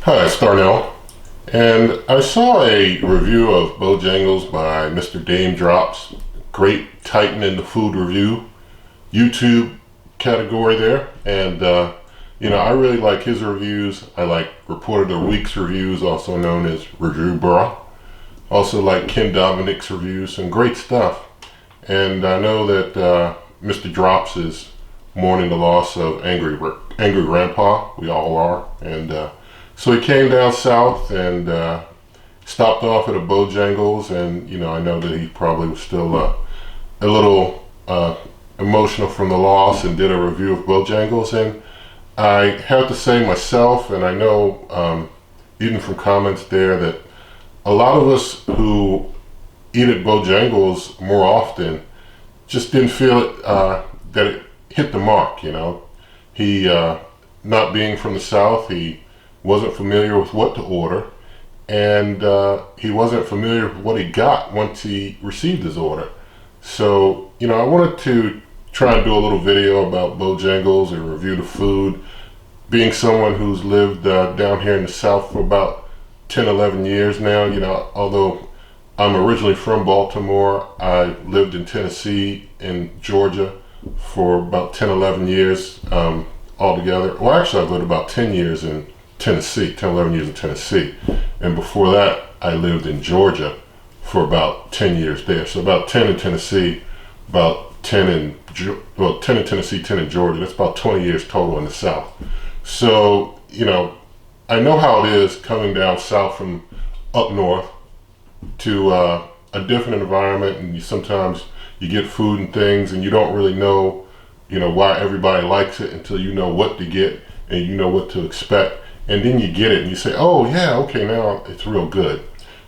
Hi, it's Darnell, and I saw a review of Bojangles by Mr. Dame Drops. Great Titan in the food review YouTube category there, and I really like his reviews. I like Report of the Week's reviews, also known as Review Bra. Also like Ken Dominic's reviews, some great stuff. And I know that Mr. Drops is mourning the loss of Angry Grandpa. We all are, and so he came down south and stopped off at a Bojangles, and I know that he probably was still a little emotional from the loss, and did a review of Bojangles. And I have to say myself, and I know even from comments there, that a lot of us who eat at Bojangles more often just didn't feel that it hit the mark. He not being from the south, he wasn't familiar with what to order, and he wasn't familiar with what he got once he received his order. So I wanted to try and do a little video about Bojangles and review the food. Being someone who's lived down here in the south for about 10-11 years now, although I'm originally from Baltimore, I lived in Tennessee and Georgia for about 10-11 years altogether. Well, actually I've lived about 10 years in Tennessee, 10-11 years in Tennessee, and before that I lived in Georgia for about 10 years there. So about 10 in Tennessee, about 10 in Tennessee, 10 in Georgia. That's about 20 years total in the South. So I know how it is coming down south from up north to a different environment, and sometimes you get food and things and you don't really know why everybody likes it until you know what to get and you know what to expect. And then you get it and you say, oh yeah, okay, now it's real good.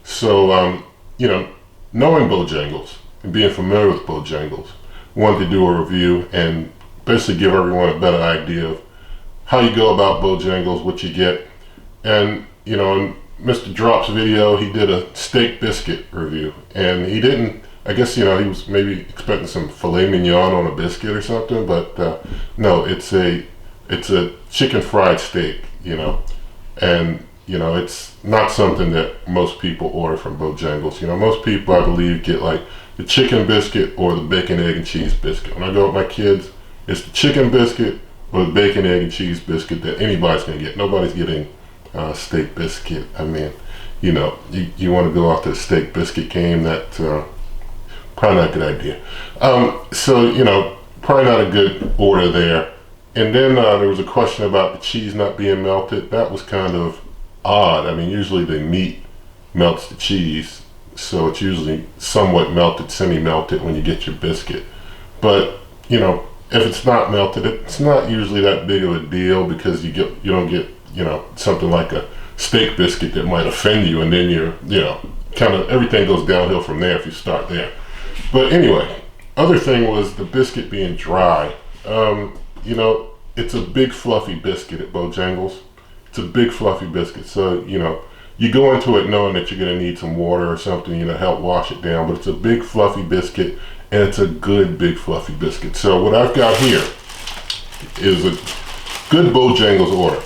So, knowing Bojangles and being familiar with Bojangles, wanted to do a review and basically give everyone a better idea of how you go about Bojangles, what you get. And, in Mr. Drop's video, he did a steak biscuit review, and he didn't, I guess, he was maybe expecting some filet mignon on a biscuit or something, but no, it's a chicken fried steak, and it's not something that most people order from Bojangles. Most people, I believe, get like the chicken biscuit or the bacon, egg, and cheese biscuit. When I go with my kids, it's the chicken biscuit or the bacon, egg, and cheese biscuit that anybody's gonna get. Nobody's getting steak biscuit. I mean, you want to go off the steak biscuit game. That probably not a good idea. So probably not a good order there. And then there was a question about the cheese not being melted. That was kind of odd. I mean, usually the meat melts the cheese, so it's usually somewhat melted, semi-melted when you get your biscuit. But if it's not melted, it's not usually that big of a deal, because you don't get something like a steak biscuit that might offend you, and then you're kind of everything goes downhill from there if you start there. But anyway, other thing was the biscuit being dry. It's a big fluffy biscuit at Bojangles. It's a big fluffy biscuit, so you go into it knowing that you're going to need some water or something to help wash it down. But it's a big fluffy biscuit, and it's a good big fluffy biscuit. So what I've got here is a good Bojangles order,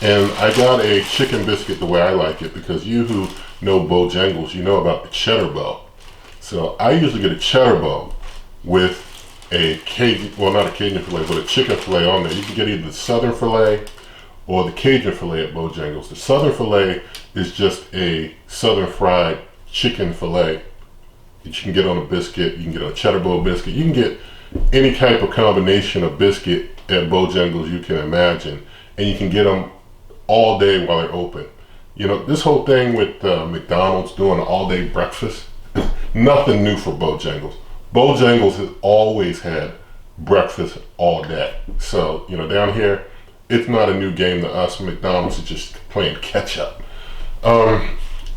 and I got a chicken biscuit the way I like it, because you who know Bojangles, you know about the Cheddar Bo. So I usually get a Cheddar Bo with a Cajun, well, not a Cajun filet, but a chicken filet on there. You can get either the Southern filet or the Cajun filet at Bojangles. The Southern filet is just a Southern fried chicken filet that you can get on a biscuit. You can get a Cheddar Bo biscuit. You can get any type of combination of biscuit at Bojangles you can imagine, and you can get them all day while they're open. This whole thing with McDonald's doing an all-day breakfast, nothing new for Bojangles. Bojangles has always had breakfast all day. So, down here, it's not a new game to us. McDonald's is just playing catch up.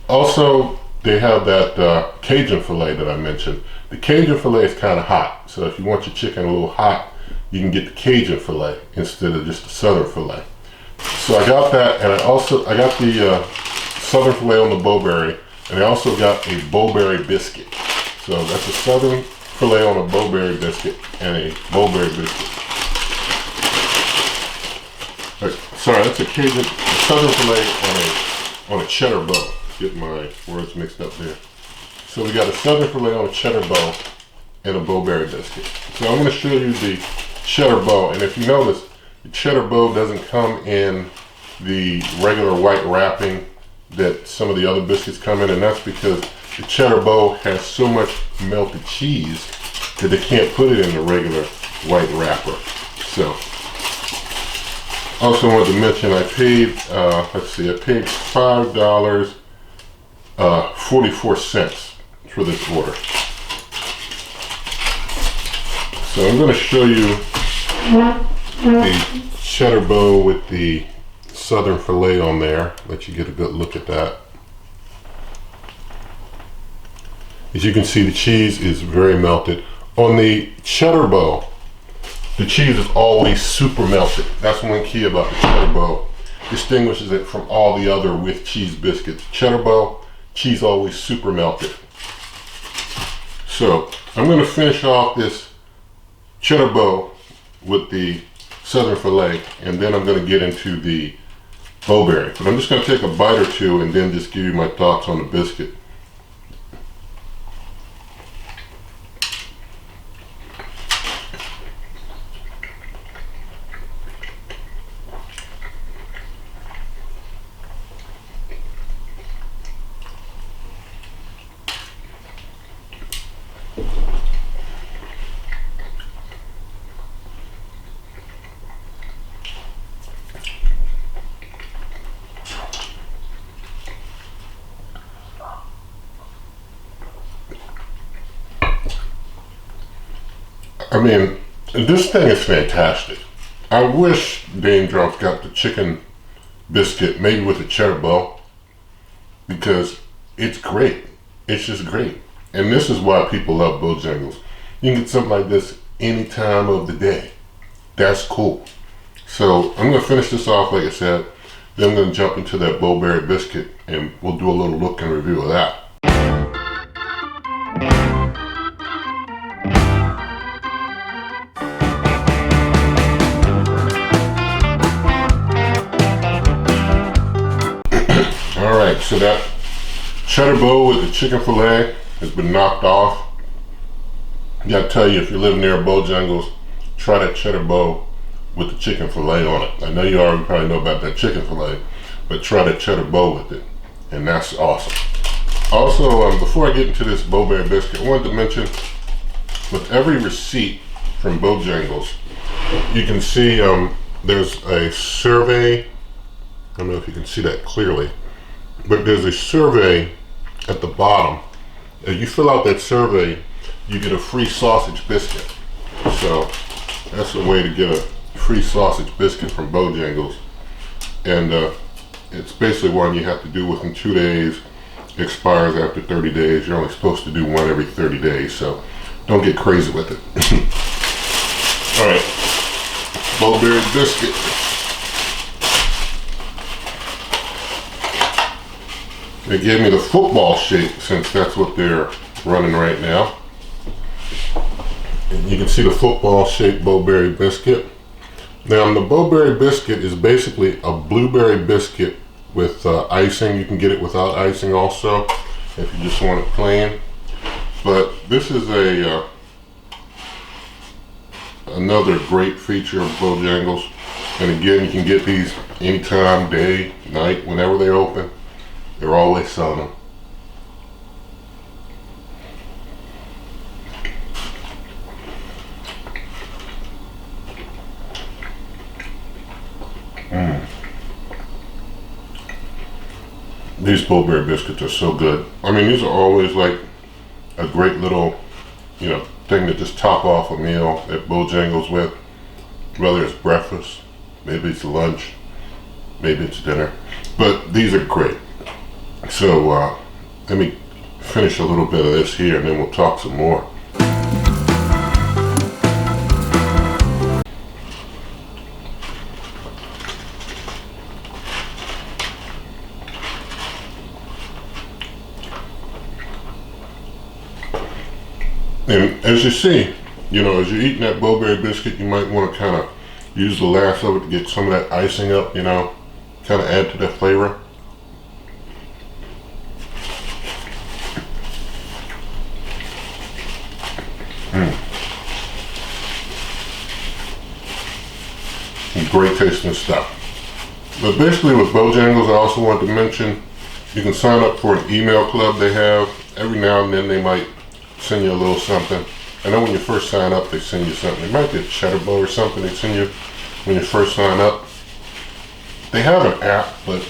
Also, they have that Cajun filet that I mentioned. The Cajun filet is kind of hot. So if you want your chicken a little hot, you can get the Cajun filet instead of just the Southern filet. So I got that, and I got the Southern filet on the Bo-Berry, and I also got a Bo-Berry biscuit. So that's a Southern filet on a Bo-Berry biscuit and a Bo-Berry biscuit. Sorry, that's a Cajun Southern filet on a cheddar bow. Get my words mixed up there. So we got a Southern filet on a cheddar bow and a Bo-Berry biscuit. So I'm going to show you the cheddar bow, and if you notice, the cheddar bow doesn't come in the regular white wrapping that some of the other biscuits come in, and that's because the cheddar bow has so much melted cheese that they can't put it in the regular white wrapper. So, also wanted to mention I paid, let's see, I paid $5.44 for this order. So I'm going to show you the cheddar bow with the Southern filet on there, let you get a good look at that. As you can see, the cheese is very melted. On the cheddar bow, the cheese is always super melted. That's one key about the cheddar bow. Distinguishes it from all the other with cheese biscuits. Cheddar bow, cheese always super melted. So I'm going to finish off this cheddar bow with the Southern filet, and then I'm going to get into the Bo-Berry. But I'm just going to take a bite or two and then just give you my thoughts on the biscuit. I mean, this thing is fantastic. I wish Dame Drops got the chicken biscuit, maybe with a cheddar bow, because it's great. It's just great. And this is why people love Bojangles. You can get something like this any time of the day. That's cool. So I'm going to finish this off, like I said. Then I'm going to jump into that Bo-Berry biscuit, and we'll do a little look and review of that. Alright, so that cheddar bow with the chicken fillet has been knocked off. I gotta tell you, if you live near Bojangles, try that cheddar bow with the chicken fillet on it. I know you already probably know about that chicken fillet, but try that cheddar bow with it, and that's awesome. Also, before I get into this Bo-Berry biscuit, I wanted to mention, with every receipt from Bojangles, you can see there's a survey. I don't know if you can see that clearly, but there's a survey at the bottom. If you fill out that survey, you get a free sausage biscuit. So that's a way to get a free sausage biscuit from Bojangles. And it's basically one you have to do within 2 days. It expires after 30 days. You're only supposed to do one every 30 days, so don't get crazy with it. All right, Bo-Berry biscuit. They gave me the football shape since that's what they're running right now. And you can see the football shaped Bo-Berry biscuit. Now the Bo-Berry biscuit is basically a blueberry biscuit with icing. You can get it without icing also if you just want it plain. But this is another great feature of Bojangles. And again, you can get these anytime, day, night, whenever they're open. They're always selling them. These Bo-Berry biscuits are so good. I mean, these are always like a great little, thing to just top off a meal at Bojangles with. Whether it's breakfast, maybe it's lunch, maybe it's dinner. But these are great. So let me finish a little bit of this here, and then we'll talk some more. And as you see, as you're eating that Bo-Berry biscuit, you might want to kind of Use the last of it to get some of that icing up, you know, kind of add to that flavor. Great tasting stuff. But basically with Bojangles, I also want to mention you can sign up for an email club they have. Every now and then they might send you a little something. I know when you first sign up they send you something. It might be a Cheddar Bo or something they send you when you first sign up. They have an app, but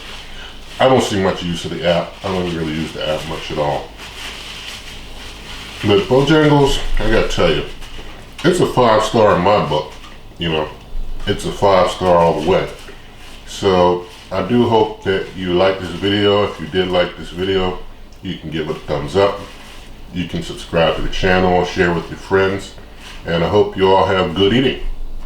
I don't see much use of the app. I don't really use the app much at all. But Bojangles, I gotta tell you, it's a 5-star in my book, you know. It's a 5-star all the way. So I do hope that you like this video. If you did like this video, you can give it a thumbs up. You can subscribe to the channel, share with your friends, and I hope you all have good eating.